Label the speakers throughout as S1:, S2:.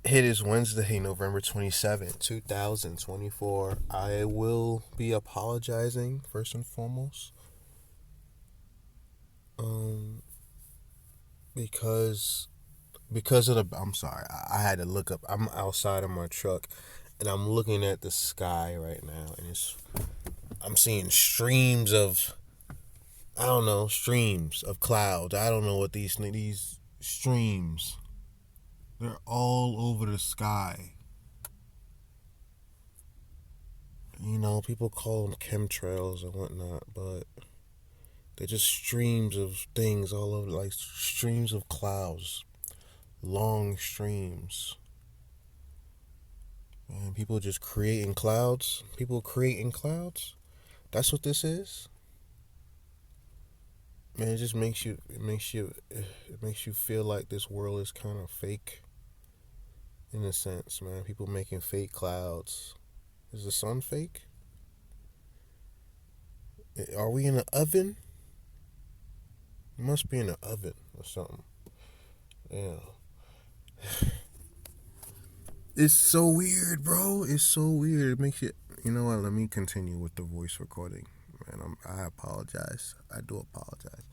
S1: It is Wednesday, November 27th, 2024. I will be apologizing first and foremost. Um because because of the I'm sorry. I had to look up. I'm outside of my truck and I'm looking at the sky right now and I'm seeing streams of streams of clouds. I don't know what these streams. They're all over the sky. People call them chemtrails and whatnot, but they're just streams of things all over, like streams of clouds, long streams. And people just creating clouds. People creating clouds. That's what this is. Man, it just makes you feel like this world is kind of fake, in a sense, man. People making fake clouds. Is the sun fake? Are we in an oven? It must be in an oven or something. Yeah. It's so weird, bro. It's so weird. It makes you. You know what? Let me continue with the voice recording. Man, I apologize. I do apologize.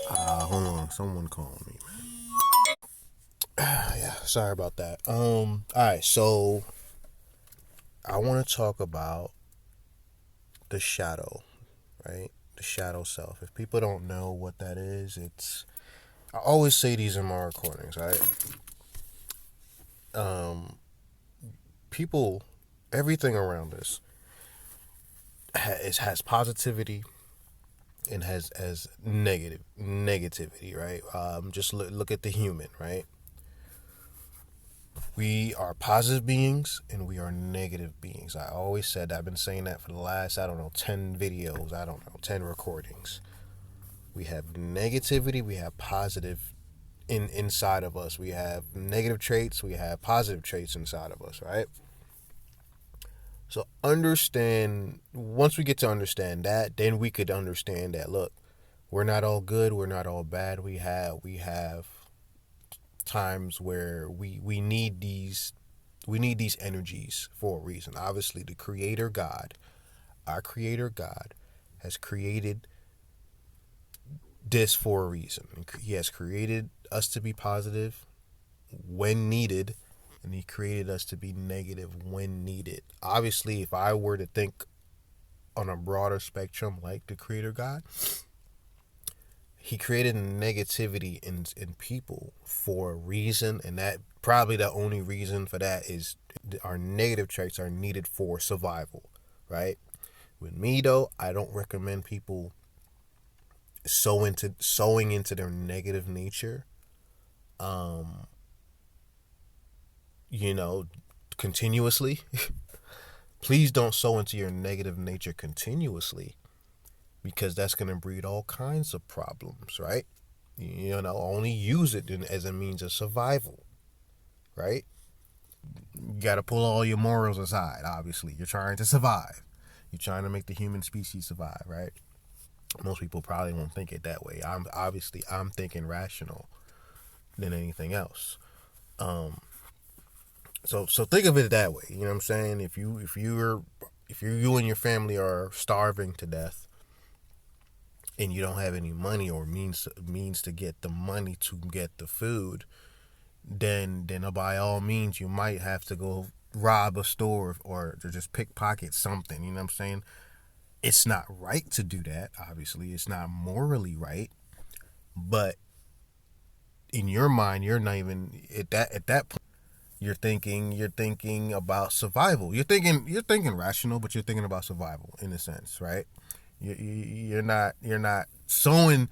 S1: Hold on. Someone calling me, man. Yeah, sorry about that. All right. So I want to talk about the shadow, right? The shadow self. If people don't know what that is, I always say these in my recordings, right? Um, People, everything around us has positivity and has negativity, right? Just look at the human, right? We are positive beings and we are negative beings. I always said that. I've been saying that for the last 10 videos, 10 recordings. We have negativity, we have positive inside of us. We have negative traits, we have positive traits inside of us, right? So once we get to understand that, then we could understand that, look, we're not all good, we're not all bad. We have times where we need these energies for a reason. Obviously, the creator God, our creator God, has created this for a reason. He has created us to be positive when needed, and he created us to be negative when needed. Obviously, if I were to think on a broader spectrum like the creator God, he created negativity in people for a reason, and that probably the only reason for that is our negative traits are needed for survival, right? With me though, I don't recommend people sowing into their negative nature, um, you know, continuously. Please don't sow into your negative nature continuously, because that's going to breed all kinds of problems, right? Only use it as a means of survival, right? You got to pull all your morals aside, obviously. You're trying to survive. You're trying to make the human species survive, right? Most people probably won't think it that way. I'm thinking rational than anything else. So think of it that way. You know what I'm saying? If you and your family are starving to death, and you don't have any money or means to get the money to get the food, then by all means you might have to go rob a store or to just pickpocket something. You know what I'm saying? It's not right to do that. Obviously, it's not morally right, but in your mind, you're not even at that point. You're thinking about survival. You're thinking rational, but you're thinking about survival in a sense, right? You're not sowing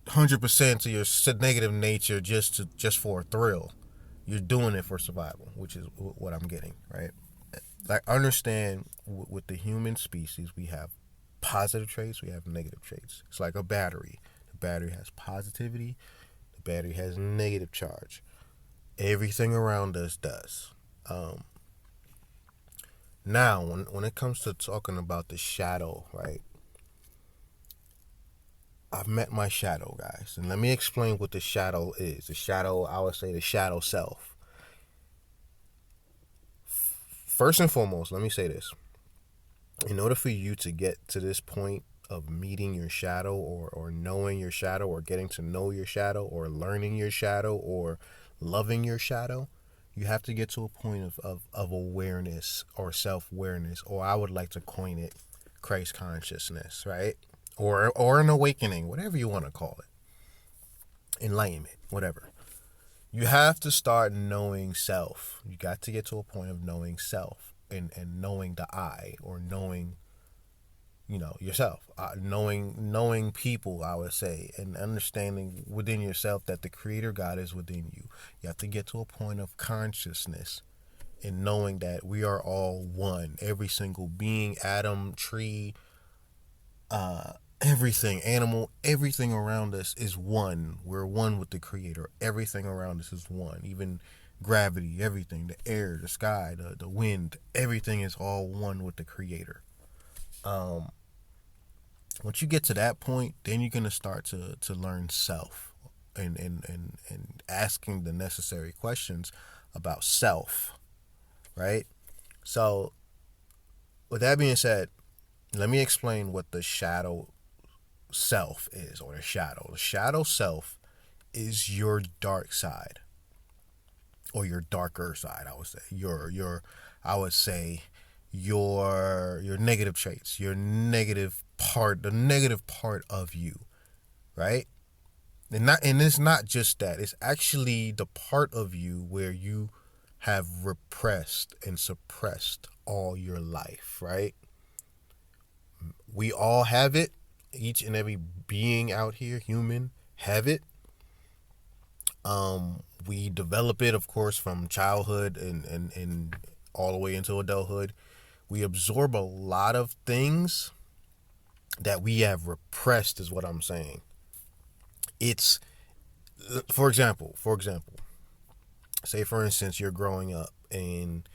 S1: 100% to your negative nature just for a thrill. You're doing it for survival, which is what I'm getting, right? Like, understand, with the human species, we have positive traits, we have negative traits. It's like a battery. The battery has positivity, the battery has negative charge. Everything around us does. Now, when it comes to talking about the shadow, right? I've met my shadow, guys. And let me explain what the shadow is. The shadow, I would say the shadow self. First and foremost, let me say this. In order for you to get to this point of meeting your shadow, or knowing your shadow, or getting to know your shadow, or learning your shadow, or loving your shadow, you have to get to a point of awareness, or self-awareness, or I would like to coin it Christ consciousness, right? Or an awakening, whatever you want to call it. Enlightenment, whatever. You have to start knowing self. You got to get to a point of knowing self, and knowing the I, or knowing, yourself, knowing people, I would say, and understanding within yourself that the creator God is within you. You have to get to a point of consciousness, and knowing that we are all one. Every single being, atom, tree, everything, animal, everything around us is one. We're one with the creator. Everything around us is one. Even gravity, everything, the air, the sky, the wind, everything is all one with the creator. Once you get to that point, then you're going to start to learn self, and asking the necessary questions about self, right? So with that being said, let me explain what the shadow self is, or the shadow. The shadow self is your dark side, or your darker side, I would say. I would say your negative traits, your negative part, the negative part of you, right? And it's not just that. It's actually the part of you where you have repressed and suppressed all your life, right? We all have it. Each and every being out here, human, have it. We develop it, of course, from childhood and all the way into adulthood. We absorb a lot of things that we have repressed, is what I'm saying. It's, for example, say for instance, you're growing up, and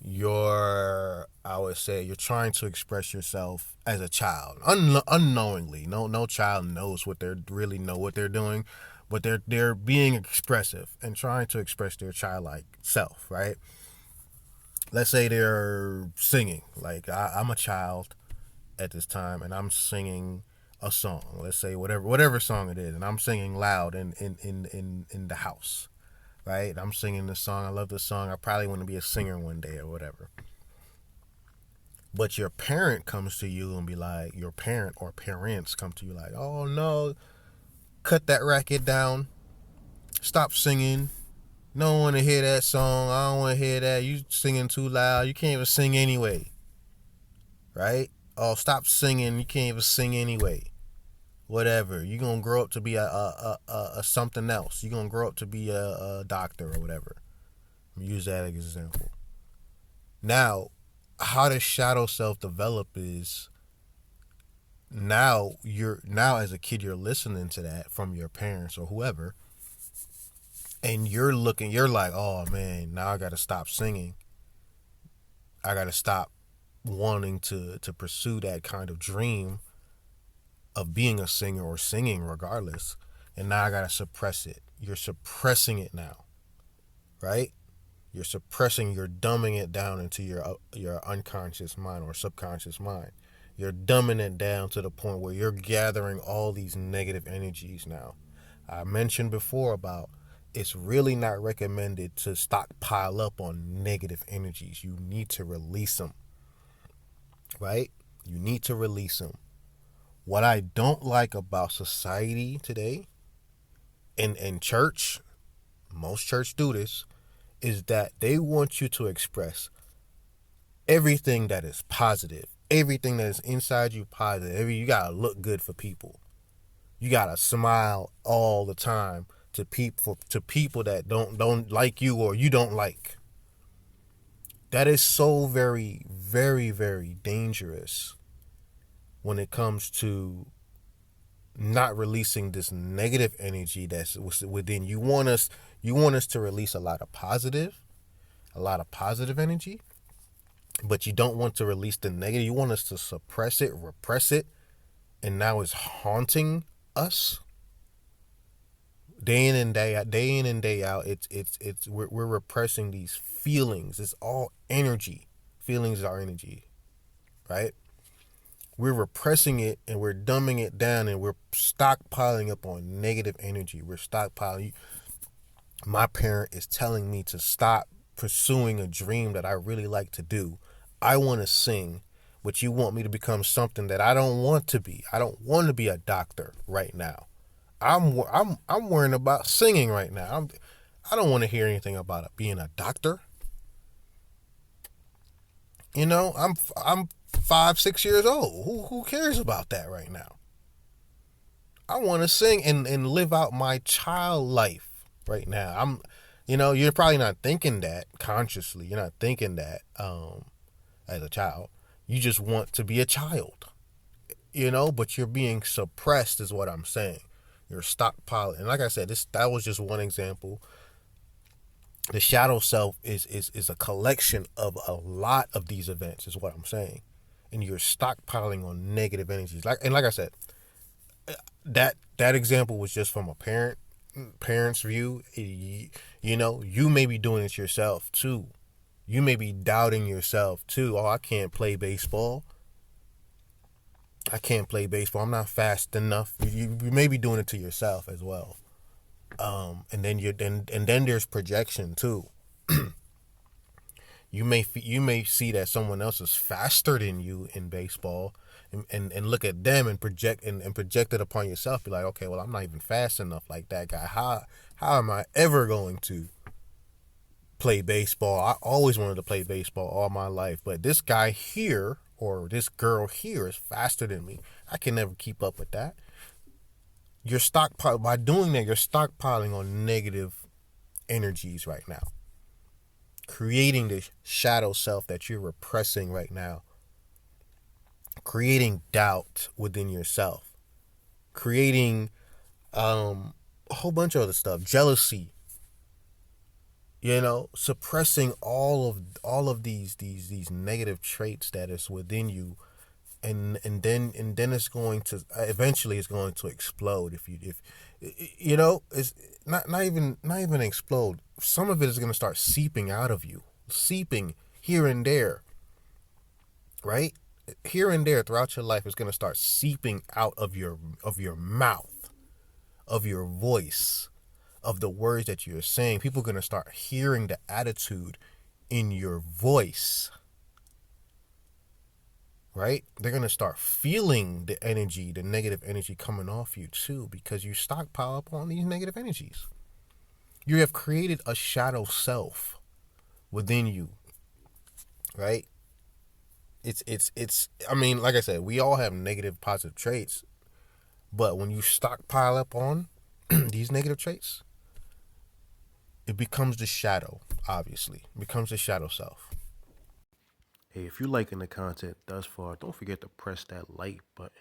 S1: I would say, you're trying to express yourself as a child, unknowingly. No child knows what they're doing, but they're being expressive and trying to express their childlike self, right? Let's say they're singing. Like, I'm a child at this time, and I'm singing a song. Let's say whatever song it is, and I'm singing loud in the house, right? I'm singing the song. I love the song. I probably want to be a singer one day, or whatever. But your parent comes to you and be like, your parent or parents come to you like, oh no, cut that racket down. Stop singing. No one want to hear that song. I don't want to hear that. You singing too loud. You can't even sing anyway. Right? Oh, stop singing. You can't even sing anyway. Whatever. You're going to grow up to be a something else. You're going to grow up to be a doctor or whatever. Use that as an example. Now, how does shadow self develop is, now as a kid, you're listening to that from your parents or whoever, and you're like, oh man, now I gotta stop singing. I gotta stop wanting to pursue that kind of dream of being a singer or singing regardless, and now I gotta suppress it. You're suppressing it now, right? You're dumbing it down into your unconscious mind or subconscious mind. You're dumbing it down to the point where you're gathering all these negative energies now. I mentioned before about, it's really not recommended to stockpile up on negative energies. You need to release them, right? You need to release them. What I don't like about society today, and church, most church do this, is that they want you to express everything that is positive, everything that is inside you positive. You gotta look good for people. You gotta smile all the time to people that don't like you, or you don't like. That is so very, very, very dangerous when it comes to not releasing this negative energy that's within you. You want us to release a lot of positive energy, but you don't want to release the negative. You want us to suppress it, repress it, and now it's haunting us, day in and day out, we're repressing these feelings. It's all energy. Feelings are energy, right? We're repressing it and we're dumbing it down and we're stockpiling up on negative energy. We're stockpiling. My parent is telling me to stop pursuing a dream that I really like to do. I want to sing, but you want me to become something that I don't want to be. I don't want to be a doctor right now. I'm worrying about singing right now. I don't want to hear anything about being a doctor. You know, I'm 5, 6 years old. Who cares about that right now? I want to sing and live out my child life right now. You're probably not thinking that consciously. You're not thinking that as a child. You just want to be a child, but you're being suppressed is what I'm saying. You're stockpiling. And like I said, that was just one example. The shadow self is a collection of a lot of these events, is what I'm saying. And you're stockpiling on negative energies. Like I said, that example was just from a parent's view. You may be doing it yourself too. You may be doubting yourself too. Oh, I can't play baseball. I'm not fast enough. You may be doing it to yourself as well. And then there's projection too. You may see that someone else is faster than you in baseball, and look at them and project it upon yourself. Be like, okay, well, I'm not even fast enough like that guy. How am I ever going to play baseball? I always wanted to play baseball all my life, but this guy here or this girl here is faster than me. I can never keep up with that. By doing that, you're stockpiling on negative energies right now, creating this shadow self that you're repressing right now, creating doubt within yourself, creating a whole bunch of other stuff, jealousy, suppressing all of these negative traits that is within you, and then it's going to eventually explode if it's not even explode. Some of it is going to start seeping out of you, seeping here and there, right? Here and there throughout your life is going to start seeping out of your mouth, of your voice, of the words that you're saying. People are going to start hearing the attitude in your voice, right? They're going to start feeling the energy, the negative energy coming off you too, because you stockpile up on these negative energies. You have created a shadow self within you, right? I mean, like I said, we all have negative, positive traits, but when you stockpile up on these negative traits, it becomes the shadow, obviously. It becomes the shadow self. Hey, if you're liking the content thus far, don't forget to press that like button.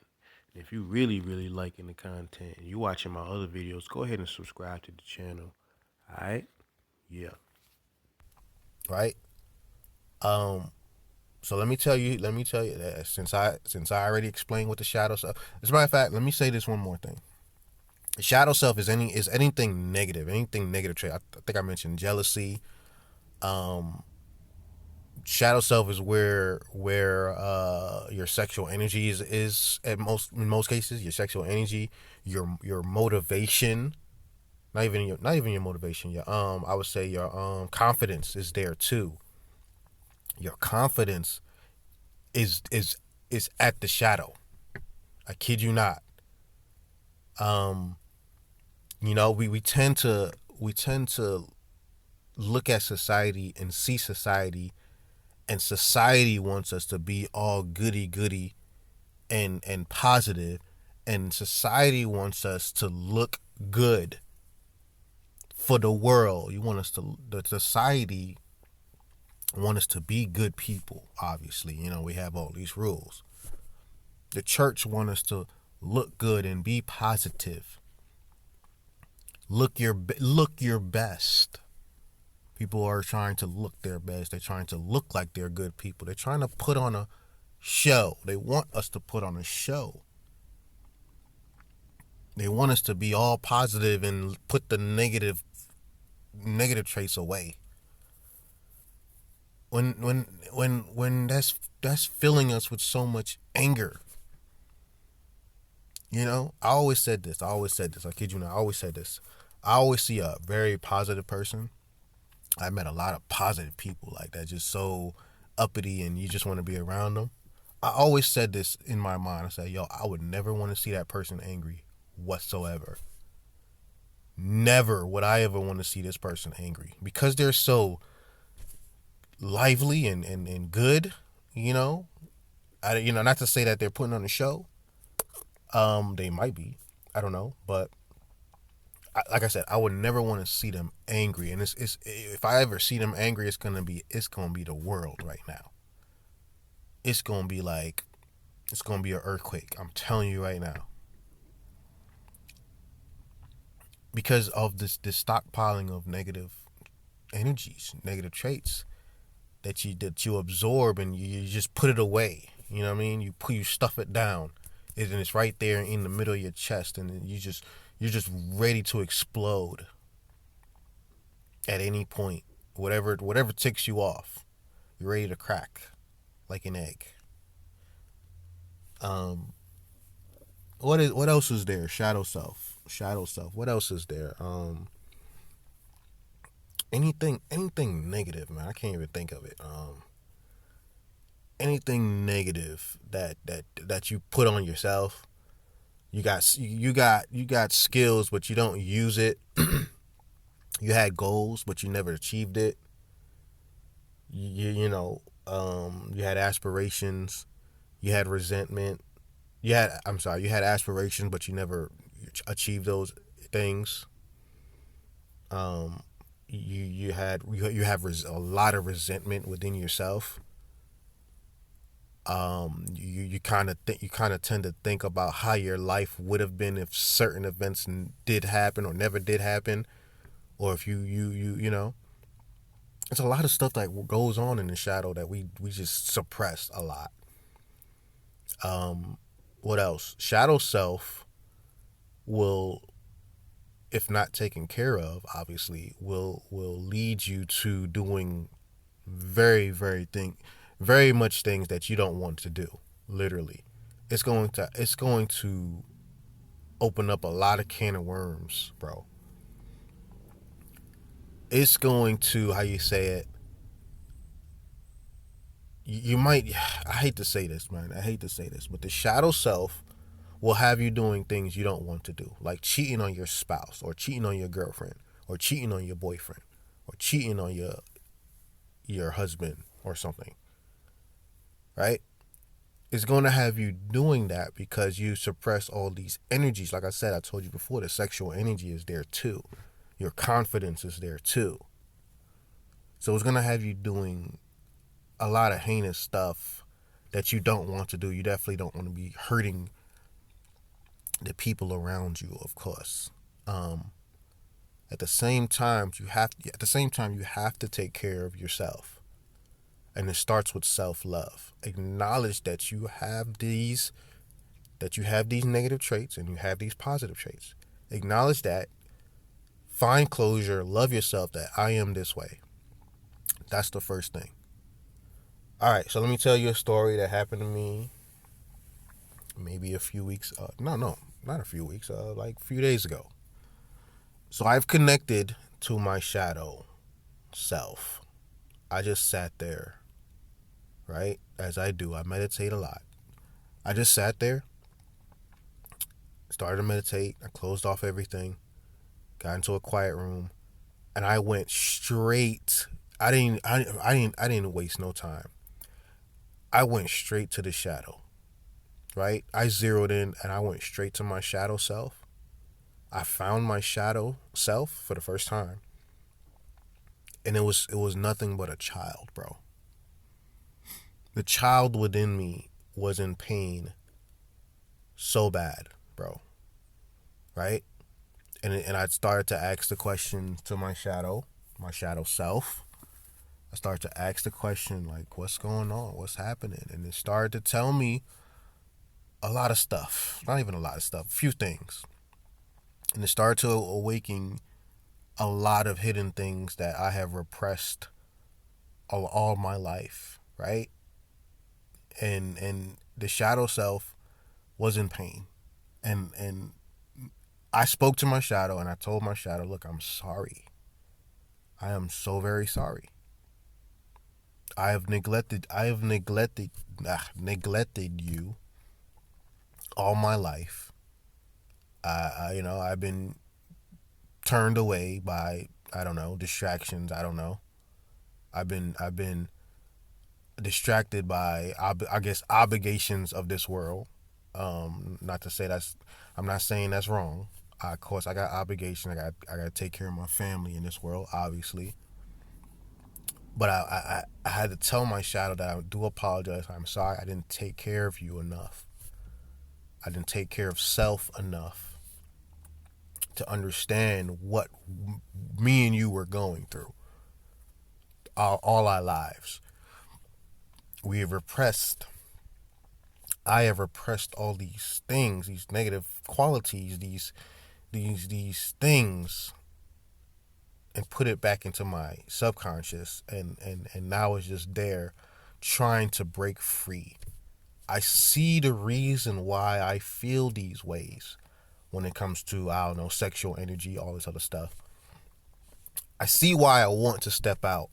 S1: And if you really, really liking the content and you watching my other videos, go ahead and subscribe to the channel. Alright? Yeah. Right? So let me tell you that since I already explained what the shadow self. As a matter of fact, let me say this one more thing. The shadow self is anything negative trait. I think I mentioned jealousy. Shadow self is where your sexual energy is in most cases. Your sexual energy, your motivation, not even your motivation. Your I would say your confidence is there too. Your confidence is at the shadow. I kid you not. We tend to look at society and see society, and society wants us to be all goody and positive, and society wants us to look good for the world. The society want us to be good people. Obviously, we have all these rules. The church want us to look good and be positive. Look your best. People are trying to look their best. They're trying to look like they're good people. They're trying to put on a show. They want us to put on a show. They want us to be all positive and put the negative traits away. When that's filling us with so much anger. You know, I always said this. I always said this. I kid you not. I always said this. I always see a very positive person. I met a lot of positive people like that, just so uppity, and you just want to be around them. I always said this in my mind. I said, "Yo, I would never want to see that person angry whatsoever. Never would I ever want to see this person angry because they're so lively and good. You know, not to say that they're putting on a show. They might be. I don't know, but like I said, I would never want to see them angry. And it's if I ever see them angry, it's gonna be the world right now. It's gonna be an earthquake. I'm telling you right now, because of this stockpiling of negative energies, negative traits that you absorb, and you just put it away. You know what I mean? You stuff it down, and it's right there in the middle of your chest, and you're just ready to explode at any point. Whatever ticks you off, you're ready to crack like an egg. Um, what else is there? Shadow self. Shadow self. What else is there? Anything negative, man. I can't even think of it. Anything negative that you put on yourself. You got skills, but you don't use it. You had goals, but you never achieved it. You had aspirations. You had resentment. You had aspirations, but you never achieved those things. Um, you have a lot of resentment within yourself. You kind of tend to think about how your life would have been if certain events did happen or never did happen, or if you. It's a lot of stuff that goes on in the shadow that we just suppress a lot. Um, what else? Shadow self will, if not taken care of, obviously will lead you to doing very much things that you don't want to do. Literally, it's going to open up a lot of can of worms, bro. It's going to, how you say it, you might, I hate to say this, man. I hate to say this, but the shadow self will have you doing things you don't want to do, like cheating on your spouse, or cheating on your girlfriend, or cheating on your boyfriend, or cheating on your husband or something, right? It's going to have you doing that because you suppress all these energies. Like I said, I told you before, the sexual energy is there too. Your confidence is there too. So it's going to have you doing a lot of heinous stuff that you don't want to do. You definitely don't want to be hurting the people around you, of course. Um, at the same time you have to take care of yourself. And it starts with self-love. Acknowledge that you have these negative traits and you have these positive traits. Acknowledge that. Find closure. Love yourself that I am this way. That's the first thing. All right, so let me tell you a story that happened to me maybe a few weeks. No, not a few weeks. Like a few days ago. So I've connected to my shadow self. I just sat there, right? As I do, I meditate a lot. I just sat there, started to meditate. I closed off everything, got into a quiet room, and I went straight. I didn't waste no time. I went straight to the shadow, right? I zeroed in and I went straight to my shadow self. I found my shadow self for the first time, and it was nothing but a child, bro. The child within me was in pain so bad, bro, right? And I started to ask the question to my shadow self. I started to ask the question, like, what's going on? What's happening? And it started to tell me a lot of stuff. Not even a lot of stuff, a few things. And it started to awaken a lot of hidden things that I have repressed all my life, right? And the shadow self was in pain. And I spoke to my shadow and I told my shadow, look, I'm sorry. I am so very sorry. I have neglected you all my life. I've been turned away by, I don't know, distractions. I don't know. I've been distracted by, I guess, obligations of this world. Not to say that's, I'm not saying that's wrong. Of course, I got obligations. I got to take care of my family in this world, obviously. But I had to tell my shadow that I do apologize. I'm sorry I didn't take care of you enough. I didn't take care of self enough to understand what me and you were going through all our lives. We have repressed. I have repressed all these things, these negative qualities, these things, and put it back into my subconscious, and now it's just there, trying to break free. I see the reason why I feel these ways when it comes to, I don't know, sexual energy, all this other stuff. I see why I want to step out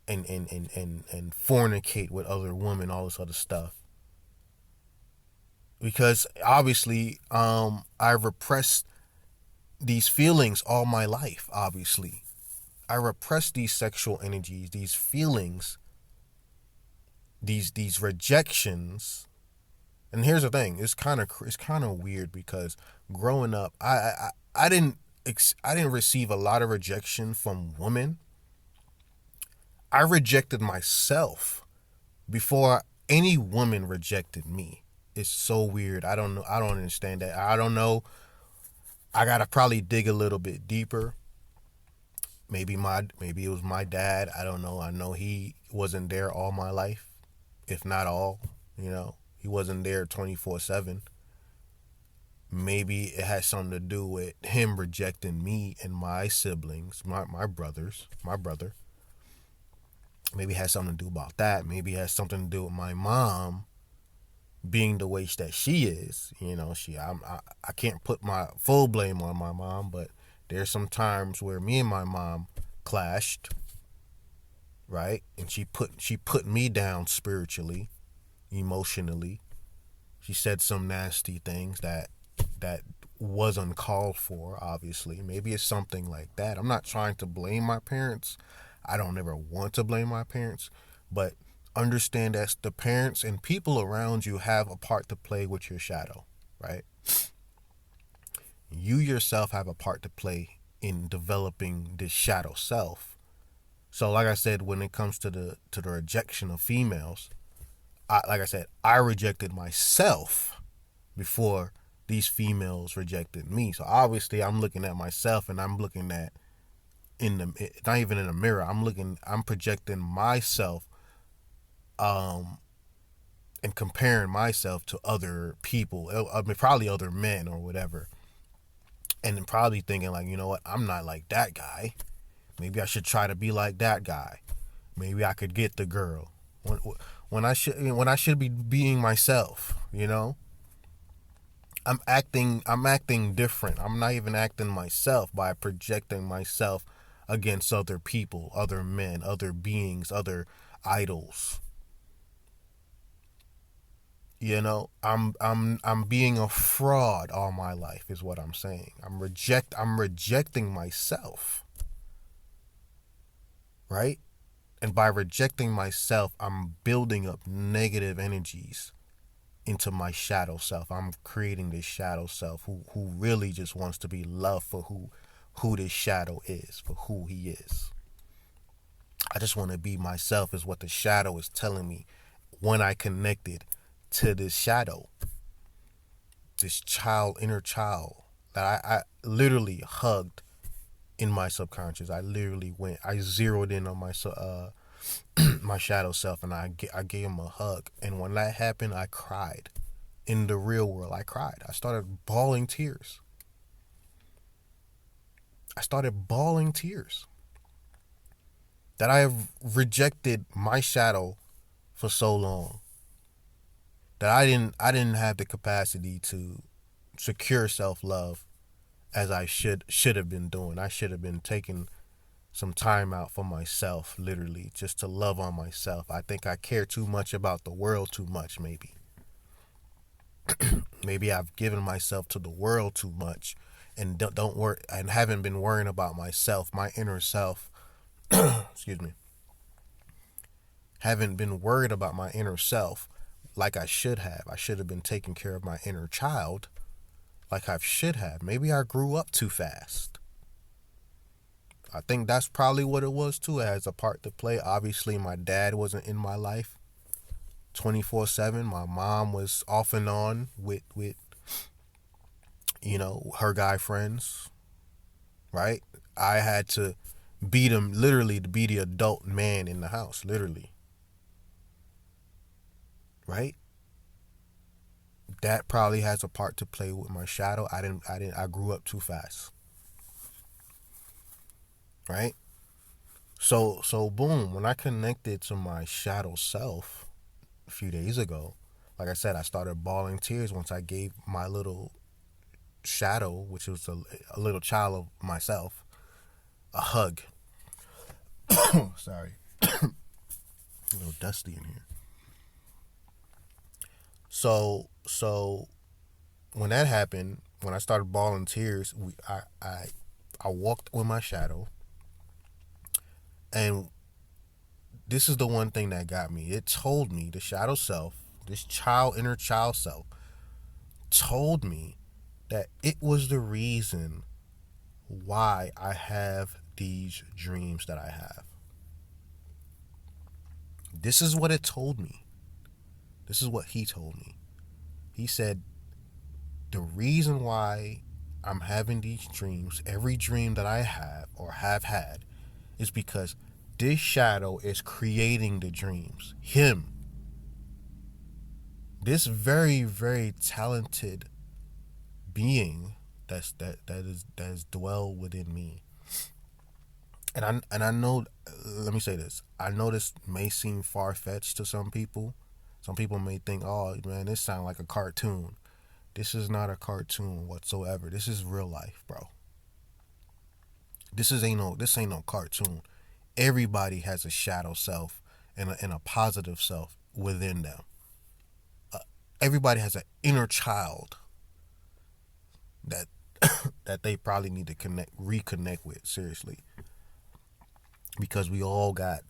S1: and fornicate with other women, all this other stuff. Because obviously, I repressed these feelings all my life, obviously. I repressed these sexual energies, these feelings, these rejections. And here's the thing, it's kind of weird because growing up, I didn't receive a lot of rejection from women. I rejected myself before any woman rejected me. It's so weird. I don't know. I don't understand that. I don't know. I gotta probably dig a little bit deeper. Maybe it was my dad. I don't know. I know he wasn't there all my life, if not all. He wasn't there 24/7. Maybe it has something to do with him rejecting me and my siblings, my brother. Maybe it has something to do about that. Maybe it has something to do with my mom being the way that she is. I can't put my full blame on my mom, but there's some times where me and my mom clashed, right? And she put me down spiritually, emotionally. She said some nasty things that was uncalled for, obviously. Maybe it's something like that. I'm not trying to blame my parents. I don't ever want to blame my parents, but understand that the parents and people around you have a part to play with your shadow, right? You yourself have a part to play in developing this shadow self. So like I said, when it comes to the rejection of females, like I said, I rejected myself before these females rejected me. So obviously I'm looking at myself, and I'm looking at, not even in the mirror, I'm projecting myself, and comparing myself to other people. I mean, probably other men or whatever. And then probably thinking like, you know what, I'm not like that guy. Maybe I should try to be like that guy. Maybe I could get the girl. When I should be being myself. I'm acting different. I'm not even acting myself by projecting myself against other people, other men, other beings, other idols. I'm being a fraud all my life is what I'm saying. I'm rejecting myself, right? And by rejecting myself, I'm building up negative energies into my shadow self. I'm creating this shadow self who really just wants to be loved for who this shadow is, for who he is. I just want to be myself is what the shadow is telling me when I connected to this shadow, this inner child that I literally hugged in my subconscious. I zeroed in on my shadow self, and I gave him a hug. And when that happened, I cried. In the real world, I cried. I started bawling tears. I started bawling tears that I have rejected my shadow for so long, that I didn't have the capacity to secure self-love as I should have been doing. I should have been taking some time out for myself, literally, just to love on myself. I think I care too much about the world too much, maybe. Maybe I've given myself to the world too much and don't worry and haven't been worrying about myself, my inner self. Excuse me. Haven't been worried about my inner self like I should have. I should have been taking care of my inner child like I should have. Maybe I grew up too fast. I think that's probably what it was too. It has a part to play. Obviously, my dad wasn't in my life 24/7. My mom was off and on with her guy friends, right? I had to beat him, literally, to be the adult man in the house, literally, right? That probably has a part to play with my shadow. I grew up too fast, right? So boom, when I connected to my shadow self a few days ago, like I said, I started bawling tears once I gave my little shadow, which was a little child of myself, a hug. Sorry, a little dusty in here. So when that happened, when I started bawling tears, I walked with my shadow, and this is the one thing that got me. It told me, the shadow self, this inner child self, told me that it was the reason why I have these dreams that I have. This is what it told me. This is what he told me. He said, the reason why I'm having these dreams, every dream that I have or have had, is because this shadow is creating the dreams. Him. This very, very talented being that is dwell within me. And I know, let me say this. I know this may seem far fetched to some people. Some people may think, oh man, this sounds like a cartoon. This is not a cartoon whatsoever. This is real life, bro. This ain't no cartoon. Everybody has a shadow self and a positive self within them. Everybody has an inner child that that they probably need to reconnect with, seriously, because we all got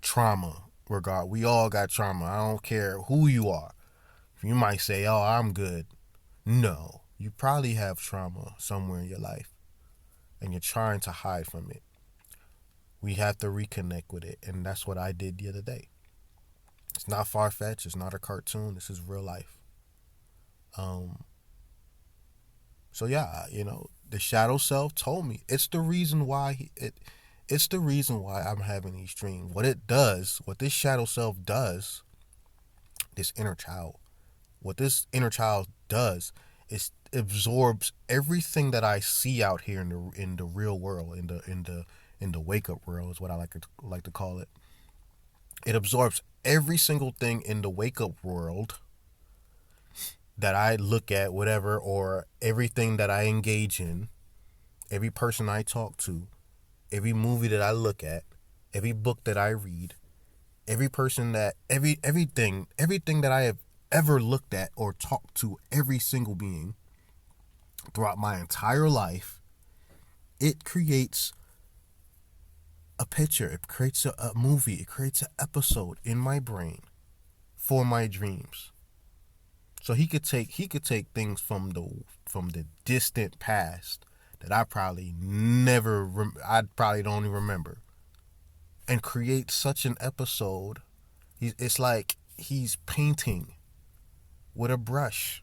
S1: trauma. We all got trauma. I don't care who you are. You might say, "Oh, I'm good." No, you probably have trauma somewhere in your life, and you're trying to hide from it. We have to reconnect with it, and that's what I did the other day. It's not far fetched. It's not a cartoon. This is real life. So yeah, the shadow self told me it's the reason why it's the reason why I'm having these dreams. What this shadow self does, this inner child, what this inner child does is absorbs everything that I see out here in the real world, in the wake up world is what I like to call it. It absorbs every single thing in the wake up world that I look at, whatever, or everything that I engage in, every person I talk to, every movie that I look at, every book that I read, everything that I have ever looked at or talked to, every single being throughout my entire life, it creates a picture, it creates a movie, it creates an episode in my brain for my dreams. So he could take things from the distant past that I probably don't even remember, and create such an episode. It's like he's painting with a brush,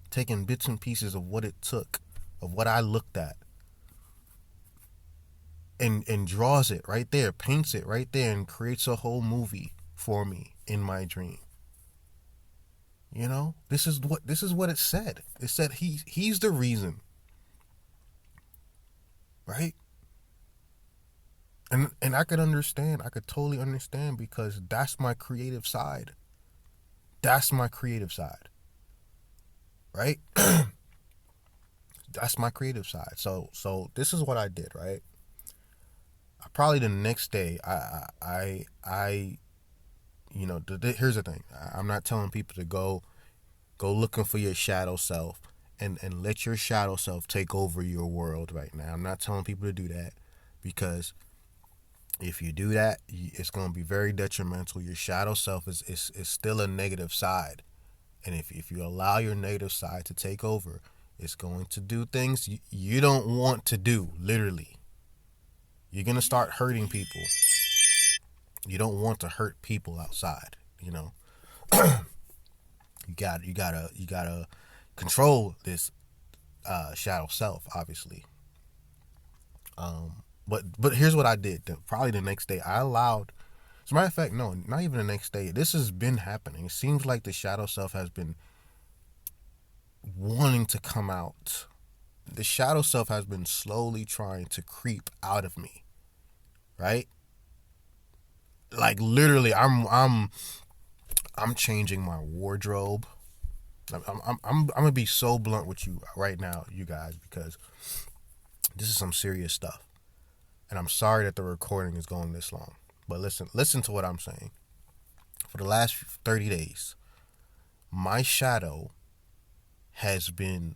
S1: taking bits and pieces of what it took, of what I looked at, and draws it right there, paints it right there, and creates a whole movie for me in my dream. This is what it said. It said he's the reason right? And I could understand. I could totally understand because that's my creative side. That's my creative side, right? That's my creative side. So this is what I did, right? Probably the next day, here's the thing. I'm not telling people to go looking for your shadow self and let your shadow self take over your world right now. I'm not telling people to do that because if you do that, it's going to be very detrimental. Your shadow self is still a negative side. And if you allow your negative side to take over, it's going to do things you don't want to do, literally. You're going to start hurting people. You don't want to hurt people outside, you know. You gotta control this shadow self, obviously. But here's what I did. Probably the next day, I allowed. As a matter of fact, no, not even the next day. This has been happening. It seems like the shadow self has been wanting to come out. The shadow self has been slowly trying to creep out of me, right? Like literally, I'm changing my wardrobe. I'm gonna be so blunt with you right now, you guys, because this is some serious stuff. And I'm sorry that the recording is going this long. But listen to what I'm saying. For the last 30 days, my shadow has been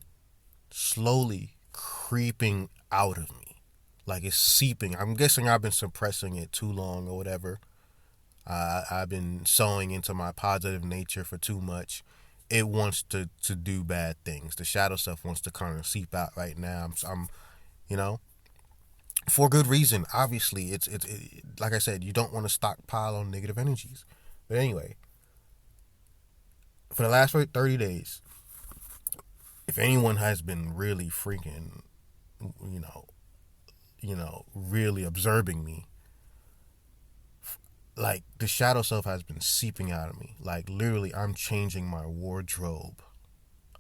S1: slowly creeping out of me. Like it's seeping. I'm guessing I've been suppressing it too long or whatever. I've been sowing into my positive nature for too much. It wants to do bad things. The shadow self wants to kind of seep out right now. I'm you know, for good reason. Obviously, like I said, you don't want to stockpile on negative energies. But anyway, for the last 30 days, if anyone has been really freaking, you know, really observing me, like the shadow self has been seeping out of me. Like literally, I'm changing my wardrobe.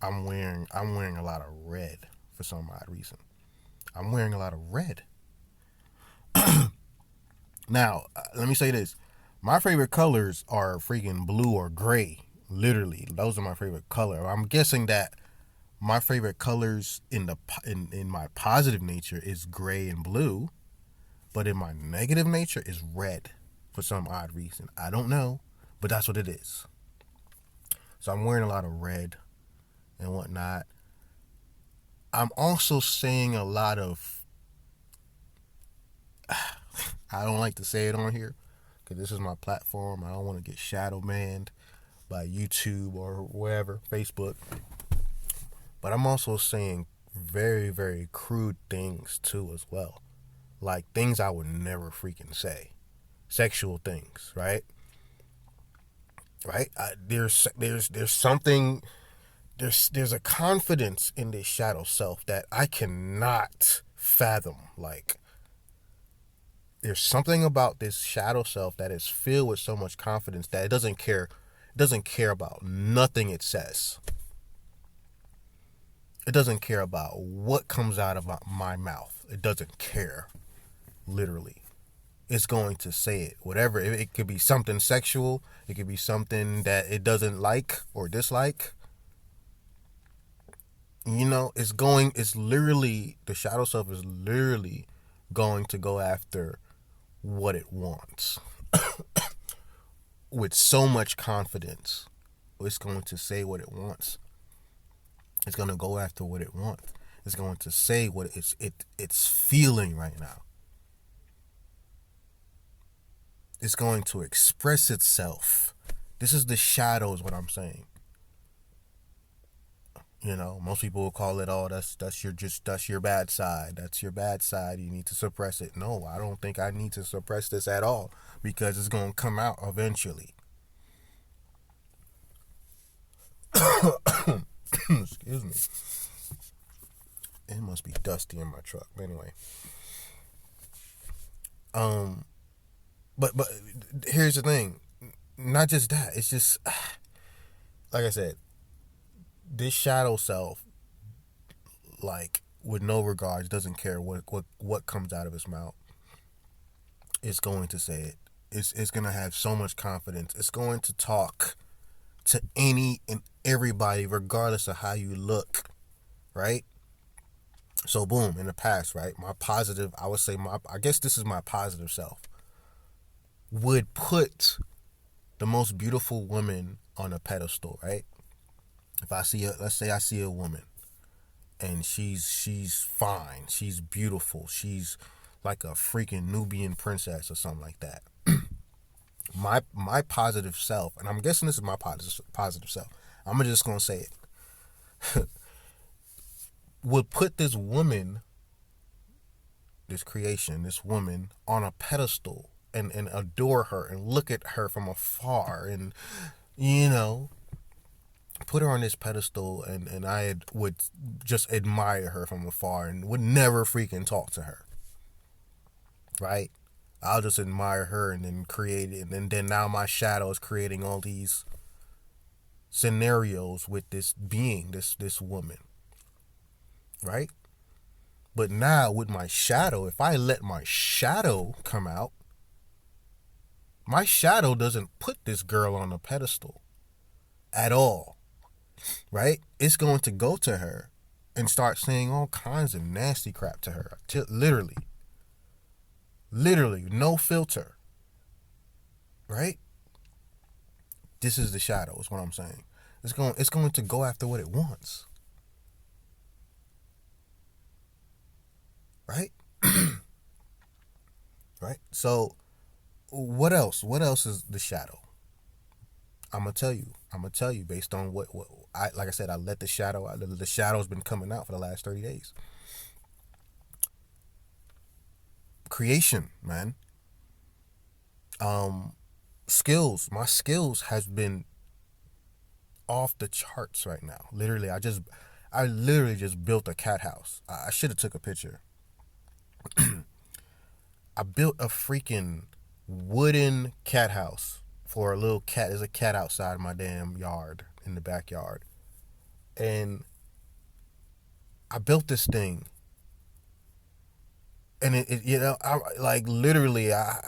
S1: I'm wearing a lot of red for some odd reason. I'm wearing a lot of red. Now, let me say this. My favorite colors are freaking blue or gray. Literally, those are my favorite color. I'm guessing that my favorite colors in my positive nature is gray and blue, but in my negative nature is red for some odd reason. I don't know, but that's what it is. So I'm wearing a lot of red and whatnot. I'm also saying a lot of I don't like to say it on here because this is my platform. I don't want to get shadow banned by YouTube or wherever, Facebook. But I'm also saying very, very crude things too as well. Like things I would never freaking say. Sexual things, right? Right? There's something there's a confidence in this shadow self that I cannot fathom. Like there's something about this shadow self that is filled with so much confidence that it doesn't care about nothing it says. It doesn't care about what comes out of my mouth. It doesn't care. Literally. It's going to say it. Whatever. It could be something sexual. It could be something that it doesn't like or dislike. You know, it's literally, the shadow self is literally going to go after what it wants with so much confidence. It's going to say what it wants. It's going to go after what it wants. It's going to say what it's feeling right now. It's going to express itself. This is the shadow, is what I'm saying. You know, most people will call it, oh, that's your bad side. That's your bad side. You need to suppress it. No, I don't think I need to suppress this at all because it's going to come out eventually. Excuse me. It must be dusty in my truck. But anyway. But here's the thing. Not just that. It's just like I said, this shadow self, like with no regards, doesn't care what comes out of his mouth. It's going to say it. It's going to have so much confidence. It's going to talk to any and everybody, regardless of how you look, right? So boom, in the past, right? My positive, I would say I guess this is my positive self, would put the most beautiful woman on a pedestal, right? If I see let's say I see a woman and she's fine, she's beautiful, she's like a freaking Nubian princess or something like that. My positive self, and I'm guessing this is my positive self. I'm just gonna say it. Would put this woman, this creation, this woman on a pedestal and adore her and look at her from afar and you know put her on this pedestal and I would just admire her from afar and would never freaking talk to her, right? I'll just admire her and then create it, and then now my shadow is creating all these scenarios with this being, this woman, right? But now with my shadow, if I let my shadow come out, my shadow doesn't put this girl on a pedestal at all, right? It's going to go to her and start saying all kinds of nasty crap to her. Literally, no filter, right? This is the shadow, is what I'm saying. It's going to go after what it wants, right? Right. So, what else? What else is the shadow? I'm gonna tell you. I'm gonna tell you based on what I like. I said I let the shadow out. The shadow's been coming out for the last 30 days. Creation, man. Skills. My skills has been off the charts right now. Literally, I literally just built a cat house. I should have took a picture. I built a freaking wooden cat house for a little cat. There's a cat outside my damn yard in the backyard, and I built this thing, and it you know I like literally I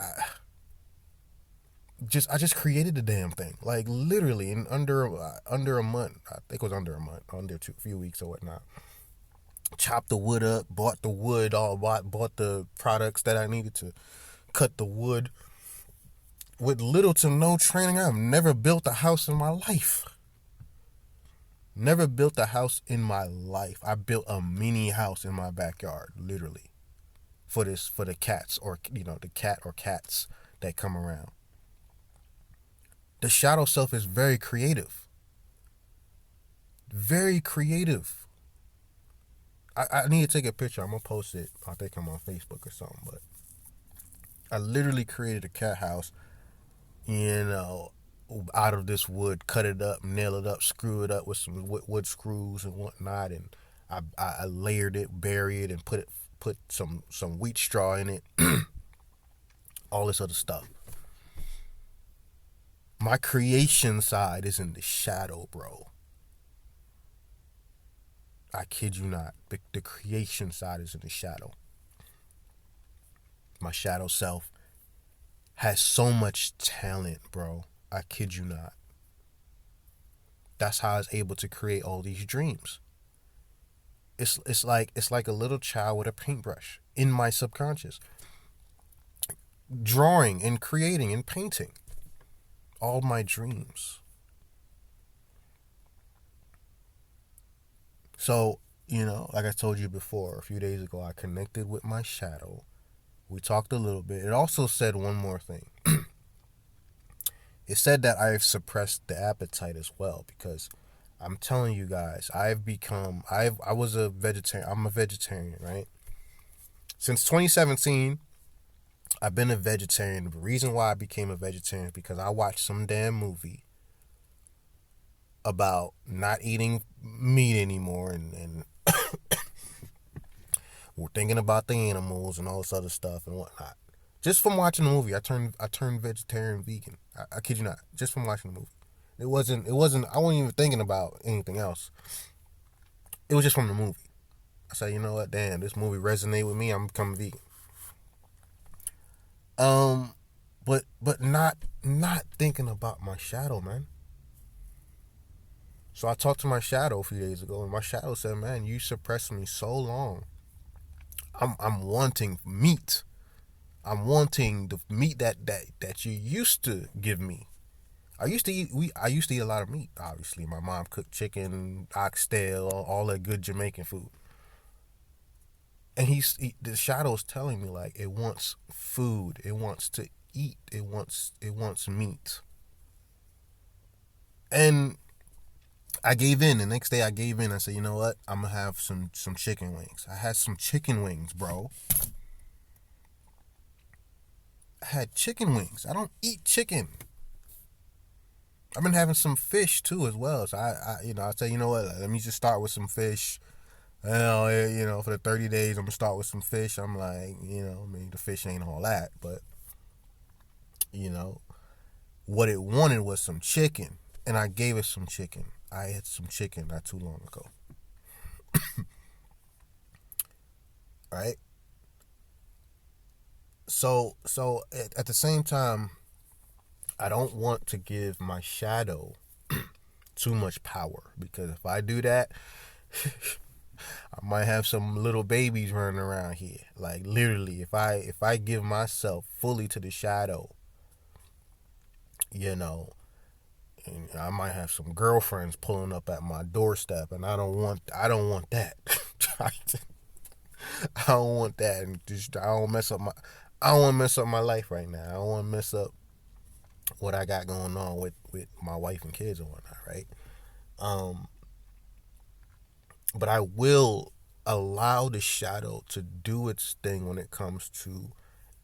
S1: just created the damn thing like literally in under a month. I think it was under a month, under few weeks or whatnot. Chopped the wood up, bought the wood, bought the products that I needed to cut the wood. With little to no training, I've never built a house in my life. Never built a house in my life. I built a mini house in my backyard, literally, for the cats, or the cat or cats that come around. The shadow self is very creative. Very creative. I need to take a picture. I'm gonna post it. I think I'm on Facebook or something. But I literally created a cat house, you know, out of this wood, cut it up, nail it up, screw it up with some wood screws and whatnot, and I layered it, buried it, and put some wheat straw in it, all this other stuff. My creation side is in the shadow, bro. I kid you not. The creation side is in the shadow. My shadow self has so much talent, bro. I kid you not. That's how I was able to create all these dreams. It's like a little child with a paintbrush in my subconscious, drawing and creating and painting all my dreams. So, like I told you before, a few days ago, I connected with my shadow. We talked a little bit. It also said one more thing. It said that I've suppressed the appetite as well, because I'm telling you guys, I was a vegetarian. I'm a vegetarian, right? Since 2017, I've been a vegetarian. The reason why I became a vegetarian is because I watched some damn movie about not eating meat anymore, and we're thinking about the animals and all this other stuff and whatnot. Just from watching the movie, I turned vegetarian, vegan. I kid you not. Just from watching the movie. It wasn't. I wasn't even thinking about anything else. It was just from the movie. I said, you know what, damn, this movie resonated with me. I'm becoming vegan. But not thinking about my shadow, man. So I talked to my shadow a few days ago, and my shadow said, "Man, you suppressed me so long. I'm wanting meat. I'm wanting the meat that you used to give me. I used to eat a lot of meat. Obviously, my mom cooked chicken, oxtail, all that good Jamaican food. And the shadow's telling me like it wants food. It wants to eat. It wants meat. And I gave in. The next day I gave in. I said, you know what? I'm gonna have some chicken wings. I had some chicken wings, bro. I had chicken wings. I don't eat chicken. I've been having some fish too as well. So I say, you know what? Let me just start with some fish. For the 30 days, I'm gonna start with some fish. I'm like, I mean, the fish ain't all that, but you know, what it wanted was some chicken, and I gave it some chicken. I had some chicken not too long ago, right? So at the same time, I don't want to give my shadow too much power, because if I do that, I might have some little babies running around here. Like literally, if I give myself fully to the shadow, you know, and I might have some girlfriends pulling up at my doorstep, and I don't want that. I don't want that, and just I don't want to mess up my life right now. I don't want to mess up what I got going on with my wife and kids and whatnot, right? Um, but I will allow the shadow to do its thing when it comes to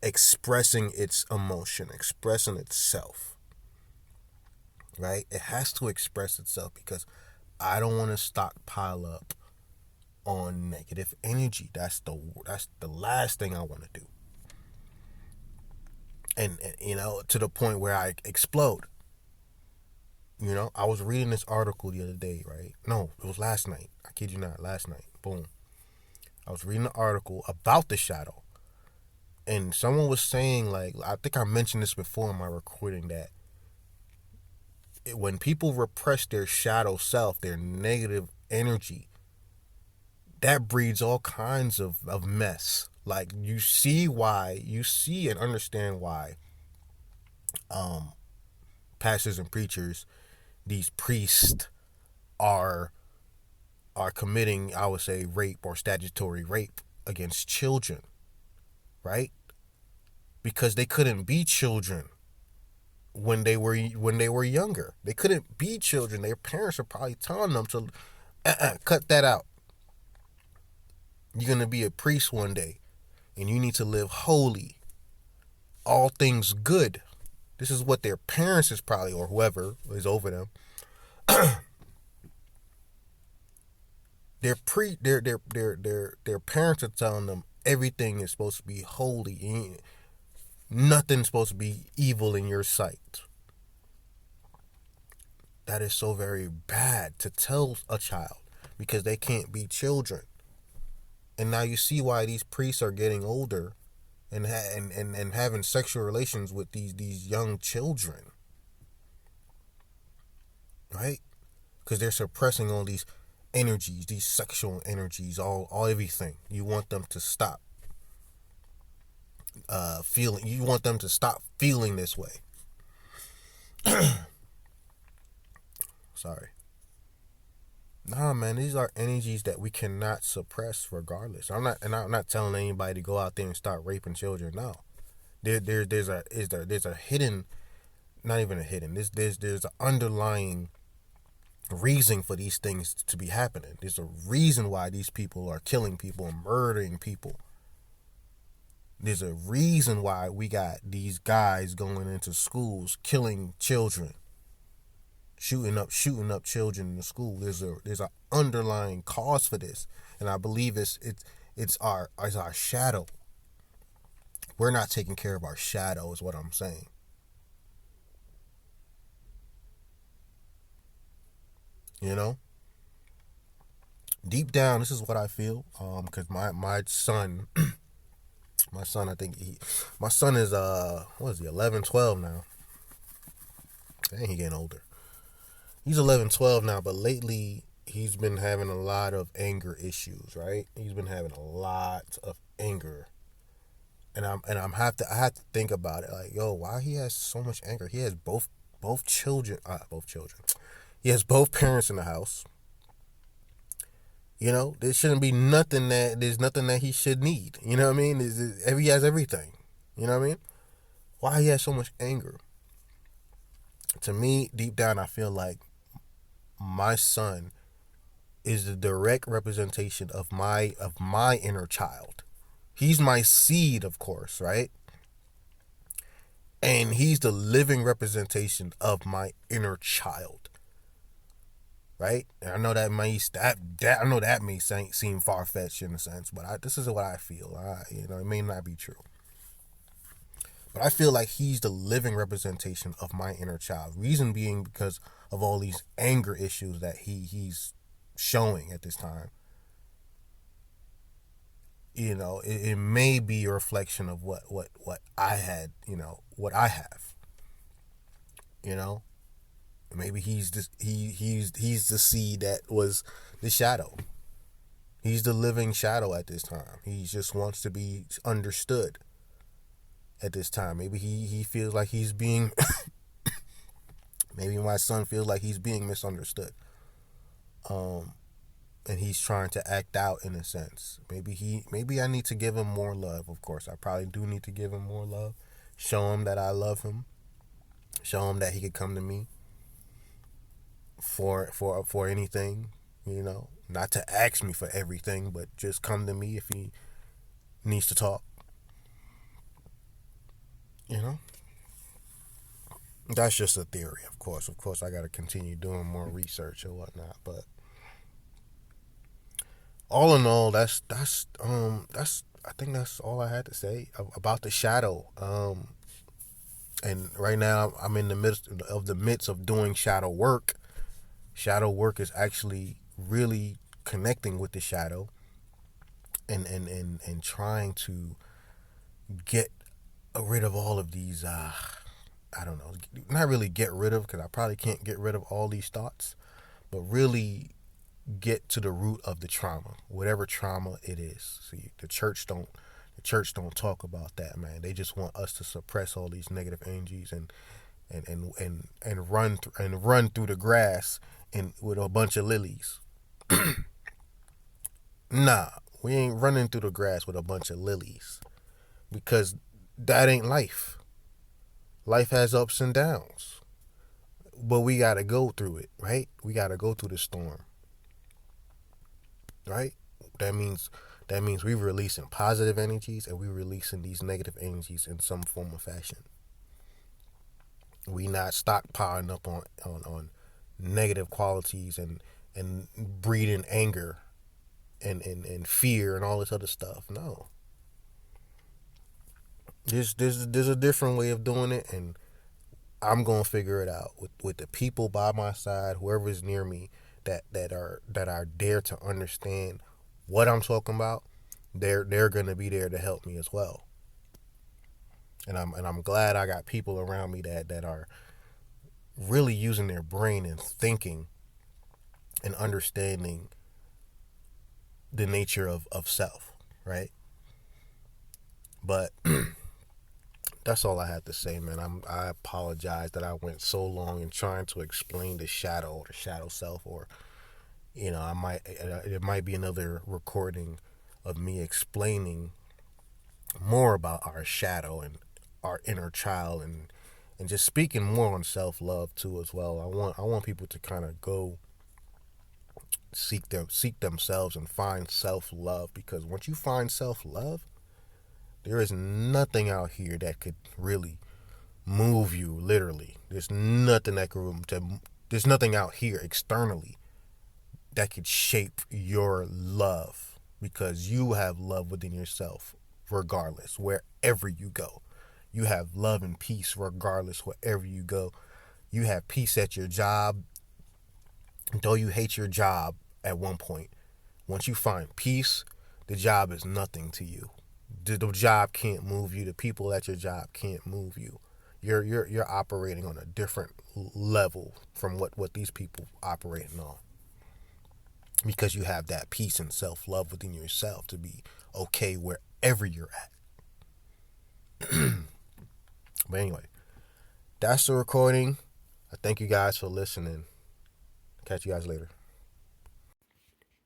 S1: expressing its emotion, expressing itself, right? It has to express itself, because I don't want to stockpile up on negative energy. That's the last thing I want to do. And to the point where I explode. I was reading this article the other day, right? No, it was last night. I kid you not, last night. Boom. I was reading an article about the shadow. And someone was saying, like, I think I mentioned this before in my recording, that when people repress their shadow self, their negative energy, that breeds all kinds of mess. Like, you see and understand why pastors and preachers, these priests, are committing, I would say, rape or statutory rape against children, right? Because they couldn't be children when they were younger. They couldn't be children. Their parents are probably telling them to cut that out. You're gonna be a priest one day, and you need to live holy, all things good. This is what their parents is probably, or whoever is over them. Their parents are telling them everything is supposed to be holy. Nothing's supposed to be evil in your sight. That is so very bad to tell a child, because they can't be children. And now you see why these priests are getting older and having sexual relations with these young children, right? Because they're suppressing all these energies, these sexual energies, all everything. You want them to stop feeling. You want them to stop feeling this way. Sorry. Nah, man, these are energies that we cannot suppress regardless. I'm not telling anybody to go out there and start raping children. No. There's a hidden, not even a hidden. There's an underlying reason for these things to be happening. There's a reason why these people are killing people and murdering people. There's a reason why we got these guys going into schools killing children, shooting up children in the school. There's an underlying cause for this, and I believe it's our shadow. We're not taking care of our shadow, is what I'm saying. You know? Deep down, this is what I feel. Because my son, I think my son is what is he, 11, 12 now. Dang, he getting older. He's 11, 12 now, but lately he's been having a lot of anger issues, right? He's been having a lot of anger. And I have to think about it, like, yo, why he has so much anger? He has both children, both children. He has both parents in the house. You know, there shouldn't be nothing that there's nothing that he should need. You know what I mean? He has everything. You know what I mean? Why he has so much anger? To me, deep down, I feel like my son is the direct representation of my inner child. He's my seed, of course, right? And he's the living representation of my inner child, right? And I know that I know that may seem far fetched in a sense, but this is what I feel. It may not be true, but I feel like he's the living representation of my inner child. Reason being because of all these anger issues that he's showing at this time. It may be a reflection of what I had, what I have. You know, maybe he's the seed that was the shadow. He's the living shadow at this time. He just wants to be understood at this time. Maybe he feels like he's being maybe my son feels like he's being misunderstood. And he's trying to act out in a sense. Maybe I need to give him more love. Of course, I probably do need to give him more love. Show him that I love him. Show him that he could come to me for anything, not to ask me for everything, but just come to me if he needs to talk. You know, that's just a theory, of course. Of course, I got to continue doing more research and whatnot. But all in all, that's I think that's all I had to say about the shadow. And right now, I'm in the midst of doing shadow work. Shadow work is actually really connecting with the shadow and trying to get rid of all of these I don't know, not really get rid of, because I probably can't get rid of all these thoughts, but really get to the root of the trauma, whatever trauma it is. See, the church don't talk about that, man. They just want us to suppress all these negative energies and run through the grass and with a bunch of lilies. Nah, we ain't running through the grass with a bunch of lilies, because that ain't life. Life has ups and downs, but we gotta go through it, right? We gotta go through the storm, right? That means we releasing positive energies and we releasing these negative energies in some form of fashion. We not stockpiling up on negative qualities and breeding anger and fear and all this other stuff. No. There's a different way of doing it, and I'm gonna figure it out with the people by my side, whoever's near me that are there to understand what I'm talking about. They're gonna be there to help me as well. And I'm glad I got people around me that are really using their brain and thinking and understanding the nature of self, right? But that's all I had to say, man. I apologize that I went so long in trying to explain the shadow self, or it might be another recording of me explaining more about our shadow and our inner child, and just speaking more on self love too as well. I want people to kind of go seek themselves and find self love, because once you find self love, there is nothing out here that could really move you. Literally, there's nothing out here externally that could shape your love, because you have love within yourself regardless, wherever you go. You have love and peace regardless, wherever you go. You have peace at your job, though you hate your job at one point. Once you find peace, the job is nothing to you. The job can't move you. The people at your job can't move you. You're operating on a different level from what these people operating on, because you have that peace and self love within yourself to be okay wherever you're at. But anyway, that's the recording. I thank you guys for listening. Catch you guys later.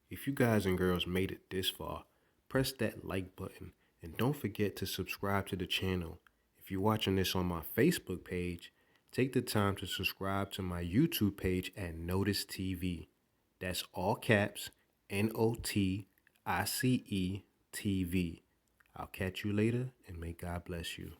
S1: If you guys and girls made it this far, press that like button and don't forget to subscribe to the channel. If you're watching this on my Facebook page, take the time to subscribe to my YouTube page at Noticetv. That's all caps, Noticetv. I'll catch you later, and may God bless you.